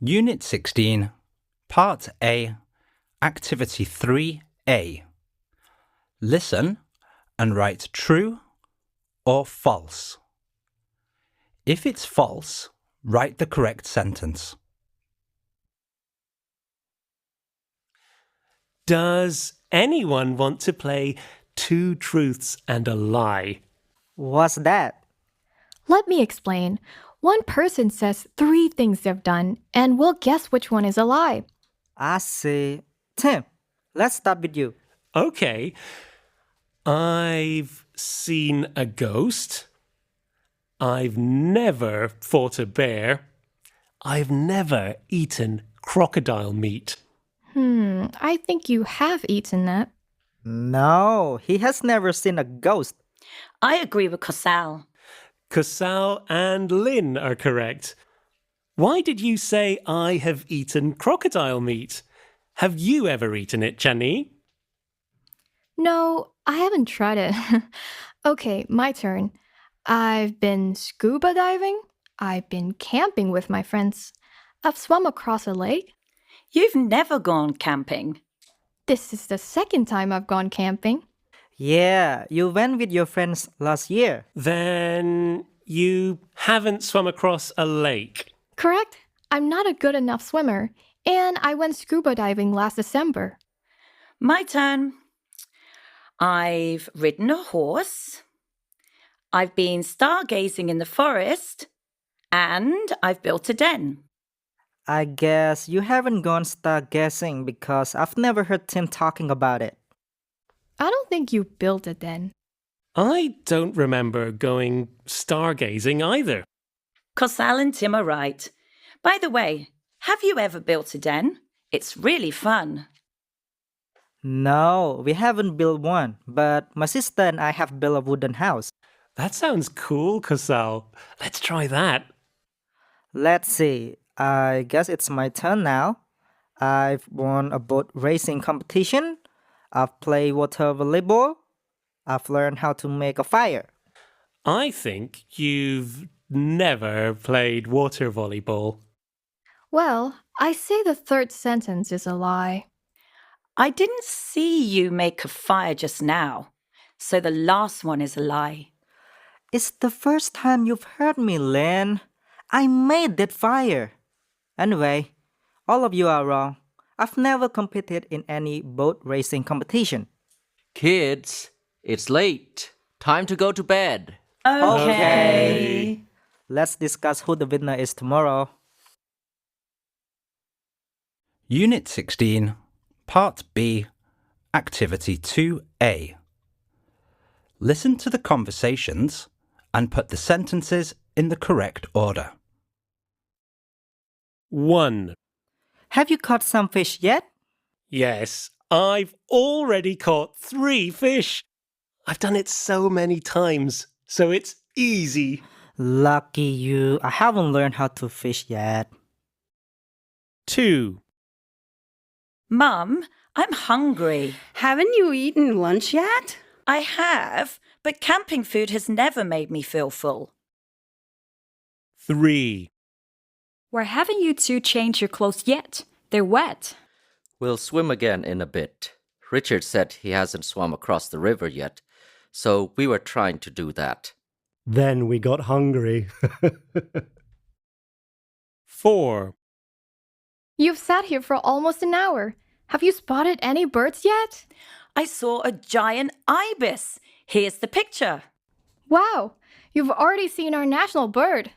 Unit 16, Part A, Activity 3A. Listen and write true or false. If it's false, write the correct sentence. Does anyone want to play Two Truths and a Lie? What's that? Let me explain. One person says 3 things they've done, and we'll guess which one is a lie. I see. Tim, let's start with you. Okay. I've seen a ghost. I've never fought a bear. I've never eaten crocodile meat. I think you have eaten that. No, he has never seen a ghost. I agree with Kosal. Kosal and Lynn are correct. Why did you say I have eaten crocodile meat? Have you ever eaten it, Chani? No, I haven't tried it. Okay, my turn. I've been scuba diving. I've been camping with my friends. I've swum across a lake. You've never gone camping. This is the second time I've gone camping. Yeah, you went with your friends last year. Then you haven't swum across a lake. Correct? I'm not a good enough swimmer, and I went scuba diving last December. My turn. I've ridden a horse. I've been stargazing in the forest. And I've built a den. I guess you haven't gone stargazing because I've never heard Tim talking about it. I don't think you built it then. I don't remember going stargazing either. Kosal and Tim are right. By the way, have you ever built a den? It's really fun. No, we haven't built one, but my sister and I have built a wooden house. That sounds cool, Kosal. Let's try that. Let's see. I guess it's my turn now. I've won a boat racing competition. I've played water volleyball. I've learned how to make a fire. I think you've never played water volleyball. Well, I say the third sentence is a lie. I didn't see you make a fire just now. So the last one is a lie. It's the first time you've heard me, Len. I made that fire. Anyway, all of you are wrong. I've never competed in any boat racing competition. Kids, it's late. Time to go to bed. Okay. Let's discuss who the winner is tomorrow. Unit 16, Part B, Activity 2A. Listen to the conversations and put the sentences in the correct order. 1. Have you caught some fish yet? Yes, I've already caught 3 fish. I've done it so many times, so it's easy. Lucky you. I haven't learned how to fish yet. 2. Mum, I'm hungry. Haven't you eaten lunch yet? I have, but camping food has never made me feel full. 3. Why haven't you two changed your clothes yet? They're wet. We'll swim again in a bit. Richard said he hasn't swum across the river yet, so we were trying to do that. Then we got hungry. 4. You've sat here for almost an hour. Have you spotted any birds yet? I saw a giant ibis. Here's the picture. Wow, you've already seen our national bird.